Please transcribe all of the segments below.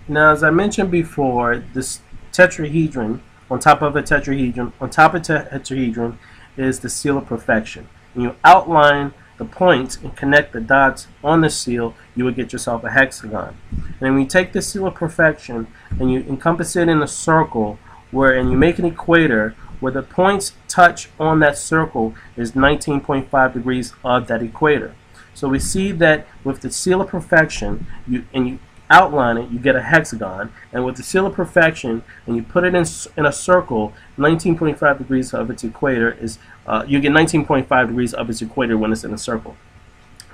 Now, as I mentioned before, this tetrahedron, on top of a tetrahedron, on top of tetrahedron is the seal of perfection. When you outline the points and connect the dots on the seal, you would get yourself a hexagon. And then when you take the seal of perfection and you encompass it in a circle, and you make an equator where the points touch on that circle is 19.5 degrees of that equator. So we see that with the seal of perfection, you outline it, you get a hexagon, and with the seal of perfection, and you put it in a circle, 19.5 degrees of its equator is you get 19.5 degrees of its equator when it's in a circle.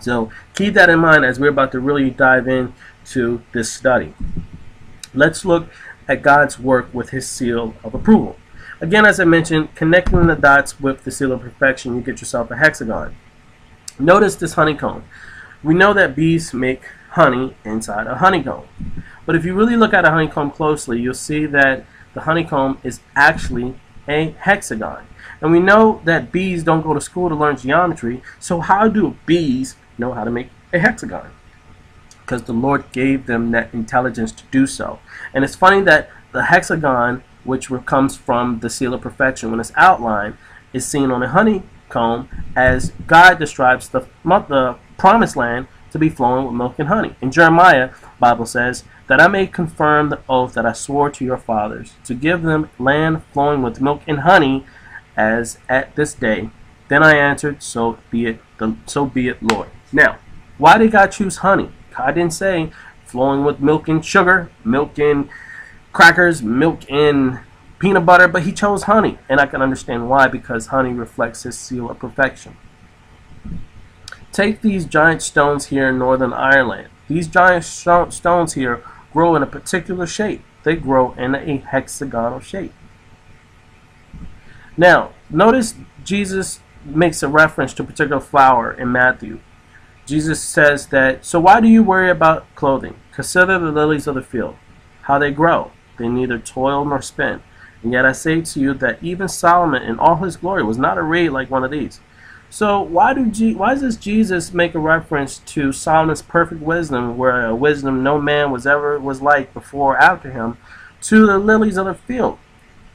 So keep that in mind as we're about to really dive into this study. Let's look at God's work with his seal of approval. Again, as I mentioned, connecting the dots with the seal of perfection, you get yourself a hexagon. Notice this honeycomb. We know that bees make honey inside a honeycomb. But if you really look at a honeycomb closely, you'll see that the honeycomb is actually a hexagon. And we know that bees don't go to school to learn geometry, so how do bees know how to make a hexagon? Because the Lord gave them that intelligence to do so. And it's funny that the hexagon, which comes from the seal of perfection when it's outlined, is seen on a honeycomb as God describes the promised land to be flowing with milk and honey. In Jeremiah, the Bible says, that I may confirm the oath that I swore to your fathers, to give them land flowing with milk and honey, as at this day. Then I answered, so be it, Lord. Now, why did God choose honey? God didn't say flowing with milk and sugar, milk and crackers, milk and peanut butter, but he chose honey. And I can understand why, because honey reflects his seal of perfection. Take these giant stones here in Northern Ireland. These giant stones here grow in a particular shape. They grow in a hexagonal shape. Now, notice Jesus makes a reference to a particular flower in Matthew. Jesus says that, so why do you worry about clothing? Consider the lilies of the field, how they grow. They neither toil nor spin. And yet I say to you that even Solomon in all his glory was not arrayed like one of these. So why does Jesus make a reference to Solomon's perfect wisdom, where a wisdom no man was like before or after him, to the lilies of the field,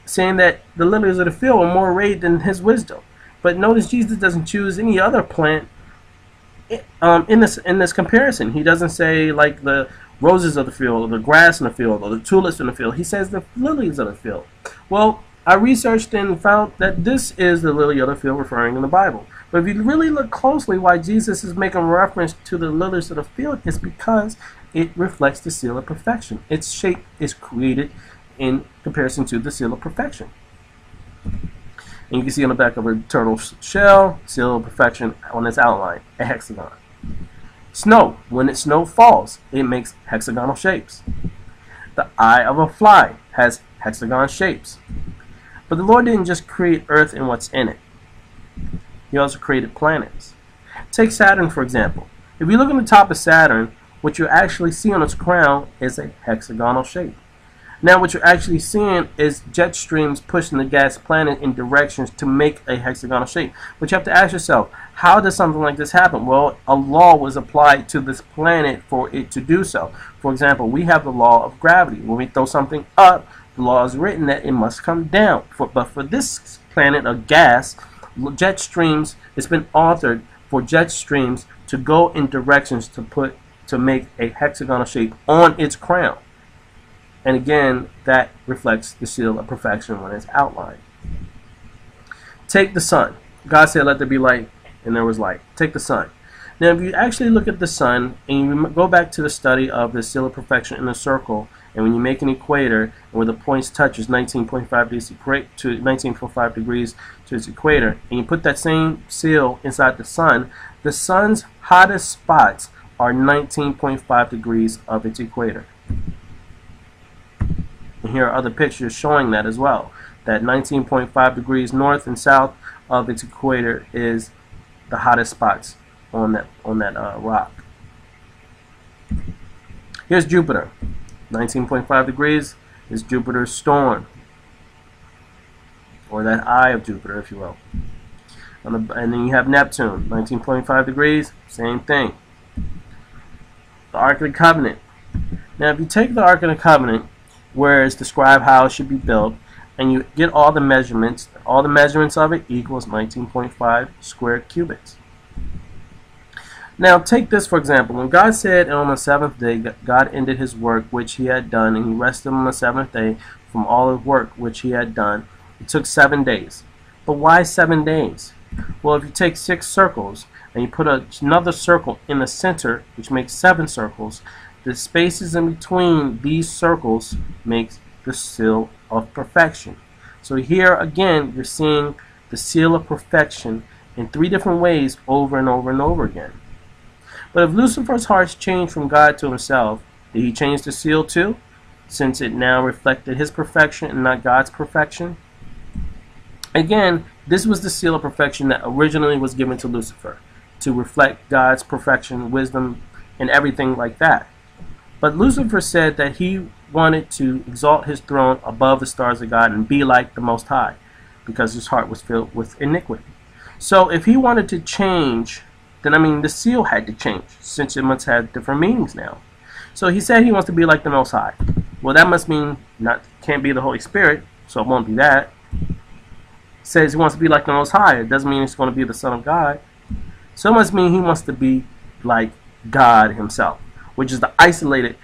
saying that the lilies of the field are more arrayed than his wisdom? But notice Jesus doesn't choose any other plant in this comparison. He doesn't say like the roses of the field, or the grass in the field, or the tulips in the field. He says the lilies of the field. Well, I researched and found that this is the lily of the field referring in the Bible. But if you really look closely, why Jesus is making reference to the lilies of the field is because it reflects the seal of perfection. Its shape is created in comparison to the seal of perfection. And you can see on the back of a turtle shell, seal of perfection on its outline, a hexagon. Snow, when snow falls, it makes hexagonal shapes. The eye of a fly has hexagon shapes. But the Lord didn't just create Earth and what's in it. He also created planets. Take Saturn, for example. If you look on the top of Saturn, what you actually see on its crown is a hexagonal shape. Now what you're actually seeing is jet streams pushing the gas planet in directions to make a hexagonal shape. But you have to ask yourself, how does something like this happen? Well, a law was applied to this planet for it to do so. For example, we have the law of gravity. When we throw something up, the law is written that it must come down. But for this planet of gas, jet streams, it's been altered for jet streams to go in directions to make a hexagonal shape on its crown. And again, that reflects the seal of perfection when it's outlined. Take the sun. God said, let there be light, and there was light. Take the sun. Now, if you actually look at the sun, and you go back to the study of the seal of perfection in a circle, and when you make an equator, and where the points touch is 19.5 degrees to its equator, and you put that same seal inside the sun's hottest spots are 19.5 degrees of its equator. And here are other pictures showing that as well. That 19.5 degrees north and south of its equator is the hottest spots on that rock. Here's Jupiter. 19.5 degrees is Jupiter's storm, or that eye of Jupiter, if you will. And then you have Neptune, 19.5 degrees, same thing. The Ark of the Covenant, Now, if you take the Ark of the Covenant, where it's described how it should be built, and you get all the measurements of it equals 19.5 square cubits. Now, take this for example. When God said, and on the seventh day, God ended his work which he had done, and he rested on the seventh day from all his work which he had done. It took 7 days. But why 7 days? Well, if you take 6 circles, and you put another circle in the center, which makes 7 circles, the spaces in between these circles makes the seal of perfection. So here again, you're seeing the seal of perfection in 3 different ways over and over and over again. But if Lucifer's heart changed from God to himself, did he change the seal too, since it now reflected his perfection and not God's perfection? Again, this was the seal of perfection that originally was given to Lucifer, to reflect God's perfection, wisdom, and everything like that. But Lucifer said that he wanted to exalt his throne above the stars of God and be like the Most High, because his heart was filled with iniquity. So if he wanted to change, then the seal had to change, since it must have different meanings now. So he said he wants to be like the Most High. Well, that must mean can't be the Holy Spirit, so it won't be that. He says he wants to be like the Most High. It doesn't mean he's going to be the Son of God. So it must mean he wants to be like God himself, which is the isolated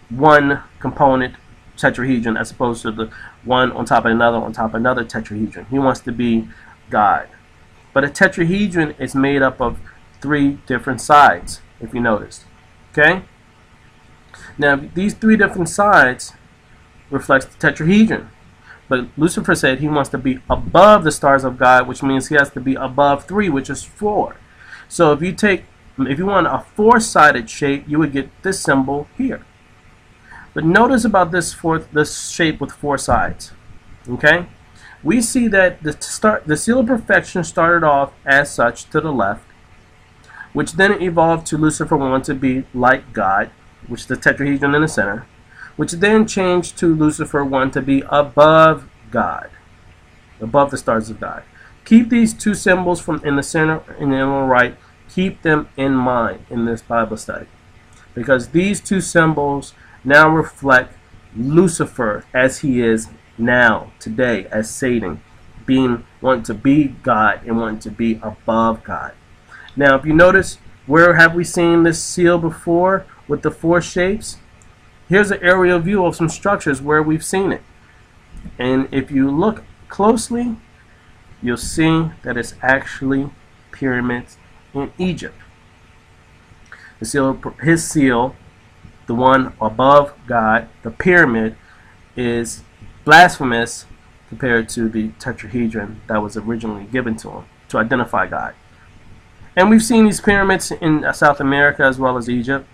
one component tetrahedron as opposed to the one on top of another tetrahedron. He wants to be God. But a tetrahedron is made up of 3 different sides, if you notice. Okay? Now, these 3 different sides reflects the tetrahedron. But Lucifer said he wants to be above the stars of God, which means he has to be above 3, which is 4. So if you want a 4-sided shape, you would get this symbol here. But notice about this shape with 4 sides. Okay? We see that the seal of perfection started off as such to the left, which then evolved to Lucifer wanting to be like God, which is the tetrahedron in the center, which then changed to Lucifer wanting to be above God, above the stars of God. Keep these 2 symbols in the center and on the right, keep them in mind in this Bible study, because these 2 symbols now reflect Lucifer as he is now, today, as Satan, wanting to be God and wanting to be above God. Now, if you notice, where have we seen this seal before with the 4 shapes? Here's an aerial view of some structures where we've seen it. And if you look closely, you'll see that it's actually pyramids in Egypt. His seal, the one above God, the pyramid, is blasphemous compared to the tetrahedron that was originally given to him to identify God. And we've seen these pyramids in South America as well as Egypt.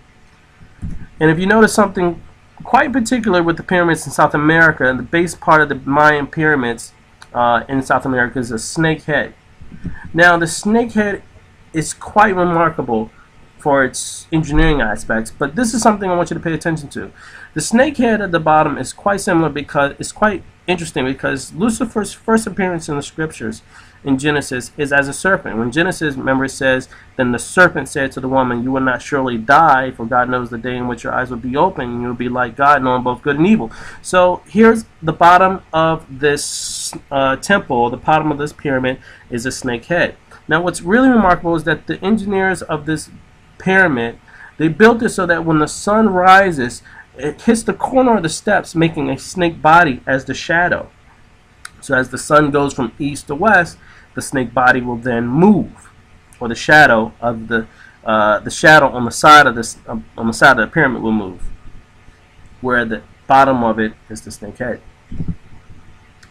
And if you notice something quite particular with the pyramids in South America, and the base part of the Mayan pyramids in South America is a snake head. Now, the snake head is quite remarkable for its engineering aspects, but this is something I want you to pay attention to. The snake head at the bottom is quite similar because it's quite interesting, because Lucifer's first appearance in the scriptures in Genesis is as a serpent. When Genesis, remember, it says, then the serpent said to the woman, you will not surely die, for God knows the day in which your eyes will be open, and you will be like God, knowing both good and evil. So here's the bottom of this temple, the bottom of this pyramid is a snake head. Now, what's really remarkable is that the engineers of this pyramid, they built it so that when the sun rises, it hits the corner of the steps, making a snake body as the shadow. So as the sun goes from east to west, the snake body will then move, or the shadow of the shadow on the side of the pyramid will move, where the bottom of it is the snake head.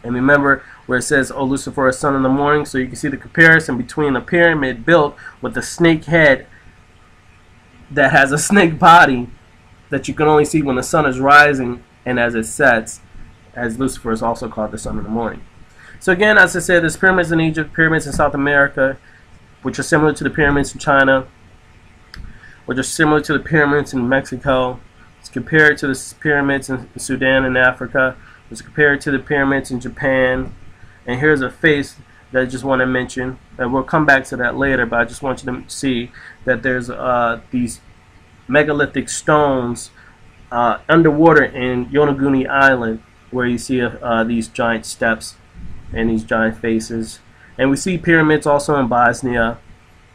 And remember where it says, "O Lucifer, a son of the morning," so you can see the comparison between the pyramid built with the snake head that has a snake body that you can only see when the sun is rising and as it sets, as Lucifer is also called the son of the morning. So again, as I said, there's pyramids in Egypt, pyramids in South America, which are similar to the pyramids in China, which are similar to the pyramids in Mexico. It's compared to the pyramids in Sudan and Africa. It's compared to the pyramids in Japan. And here's a face that I just want to mention, and we'll come back to that later, but I just want you to see that there's these megalithic stones underwater in Yonaguni Island, where you see these giant steps and these giant faces. And we see pyramids also in Bosnia.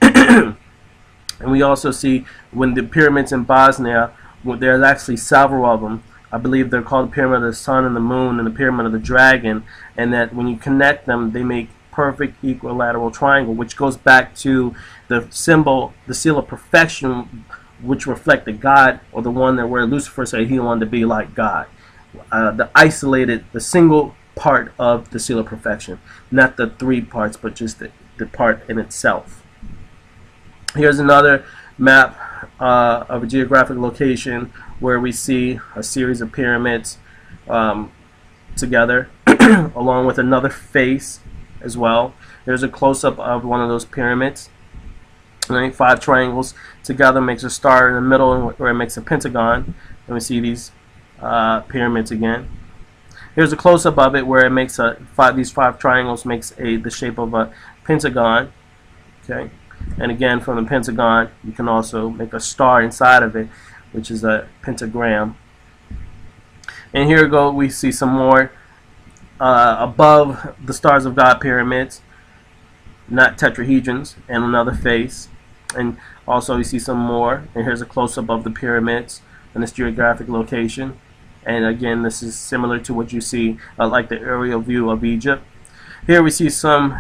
And we also see when the pyramids in Bosnia, there's actually several of them. I believe they're called the Pyramid of the Sun and the Moon and the Pyramid of the Dragon, and that when you connect them, they make perfect equilateral triangle, which goes back to the symbol, the seal of perfection, which reflected God, or the one that where Lucifer said he wanted to be like God. The single part of the seal of perfection, not the three parts, but just the part in itself. Here's another map of a geographic location where we see a series of pyramids together, along with another face as well. There's a close-up of one of those pyramids. Right? 5 triangles together makes a star in the middle, where it makes a pentagon. And we see these pyramids again. Here's a close-up of it where it makes these 5 triangles makes the shape of a pentagon. Okay. And again, from the pentagon, you can also make a star inside of it, which is a pentagram. And here we see some more above the Stars of God pyramids, not tetrahedrons, and another face. And also you see some more. And here's a close-up of the pyramids in this geographic location. And again, this is similar to what you see like the aerial view of Egypt. Here we see some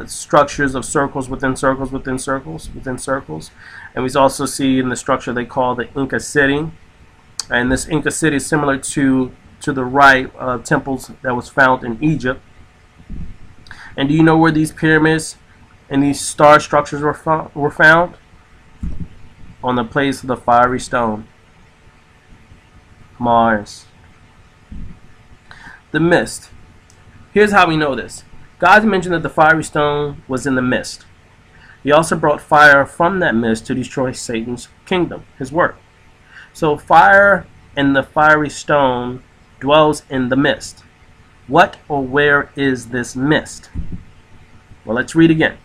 structures of circles within circles within circles within circles. And we also see in the structure they call the Inca City. And this Inca City is similar to the right temples that was found in Egypt. And do you know where these pyramids and these star structures were found? On the place of the fiery stone, Mars. The mist. Here's how we know this. God mentioned that the fiery stone was in the mist. He also brought fire from that mist to destroy Satan's kingdom, his work. So fire and the fiery stone dwells in the mist. What or where is this mist? Well, let's read again.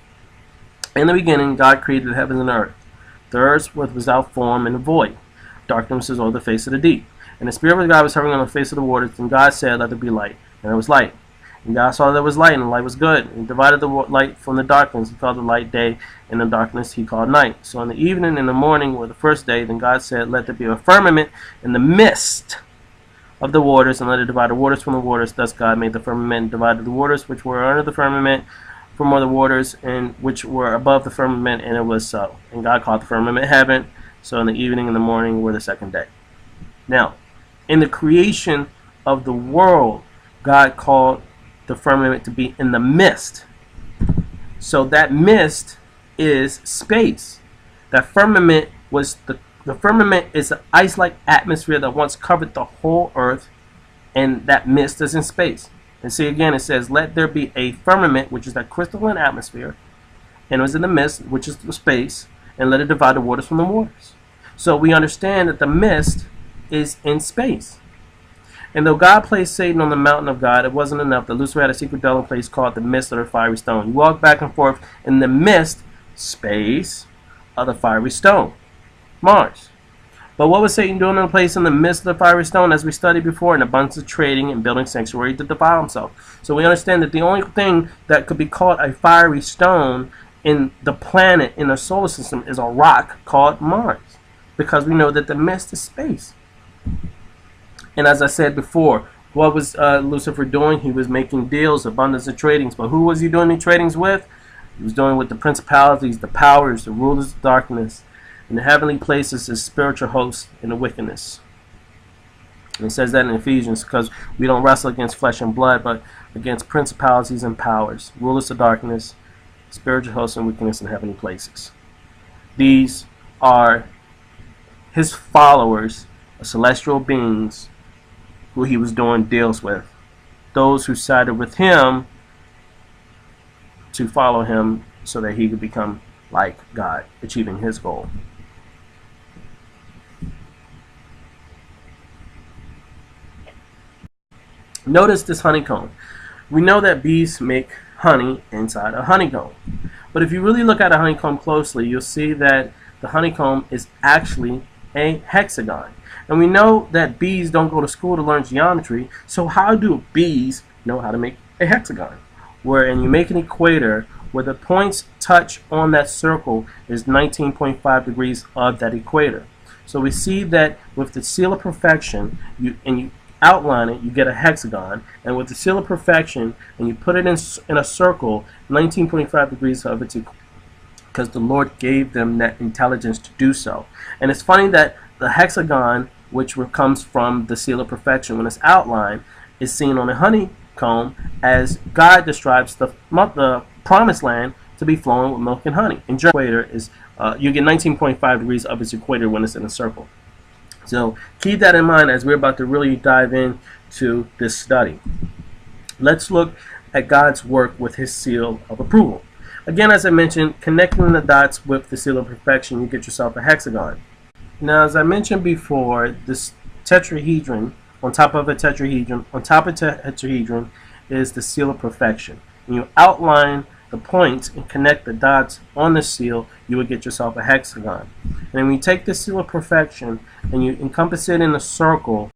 In the beginning, God created the heavens and earth. The earth was without form and void. Darkness was over the face of the deep. And the Spirit of God was hovering on the face of the waters. And God said, "Let there be light." And there was light. And God saw that there was light, and the light was good. And he divided the light from the darkness. He called the light day, and the darkness he called night. So in the evening and the morning were the first day. Then God said, "Let there be a firmament in the midst of the waters, and let it divide the waters from the waters." Thus God made the firmament and divided the waters which were under the firmament from other waters, and which were above the firmament, and it was so. And God called the firmament heaven. So in the evening and the morning were the second day. Now, in the creation of the world, God called the firmament to be in the mist. So that mist is space. That firmament was the firmament is an ice-like atmosphere that once covered the whole earth, and that mist is in space. And see again, it says, "Let there be a firmament," which is that crystalline atmosphere, and it was in the mist, which is the space, and let it divide the waters from the waters. So we understand that the mist is in space. And though God placed Satan on the mountain of God, it wasn't enough that Lucifer had a secret dwelling place called the mist of the fiery stone. He walked back and forth in the mist, space, of the fiery stone, Mars. But what was Satan doing in a place in the midst of the fiery stone? As we studied before, an abundance of trading and building sanctuary to defile himself. So we understand that the only thing that could be called a fiery stone in the planet, in the solar system, is a rock called Mars. Because we know that the mist is space. And as I said before, what was Lucifer doing? He was making deals, abundance of tradings. But who was he doing the tradings with? He was doing with the principalities, the powers, the rulers of darkness, in the heavenly places, his spiritual hosts, in the wickedness. And it says that in Ephesians, because we don't wrestle against flesh and blood, but against principalities and powers, rulers of darkness, spiritual hosts, and wickedness in heavenly places. These are his followers, celestial beings, who he was doing deals with. Those who sided with him to follow him so that he could become like God, achieving his goal. Notice this honeycomb. We know that bees make honey inside a honeycomb. But if you really look at a honeycomb closely, you'll see that the honeycomb is actually a hexagon. And we know that bees don't go to school to learn geometry, so how do bees know how to make a hexagon? Wherein you make an equator where the points touch on that circle is 19.5 degrees of that equator. So we see that with the seal of perfection, you outline it, you get a hexagon, and with the seal of perfection, and you put it in a circle, 19.5 degrees of its equator, because the Lord gave them that intelligence to do so. And it's funny that the hexagon, which comes from the seal of perfection, when it's outlined, is seen on a honeycomb, as God describes the promised land to be flowing with milk and honey. And equator is you get 19.5 degrees of its equator when it's in a circle. So keep that in mind as we're about to really dive into this study. Let's look at God's work with his seal of approval. Again, as I mentioned, connecting the dots with the seal of perfection, you get yourself a hexagon. Now, as I mentioned before, this tetrahedron, on top of a tetrahedron, is the seal of perfection. When you outline the points and connect the dots on the seal, you would get yourself a hexagon. And then when you take the seal of perfection and you encompass it in a circle,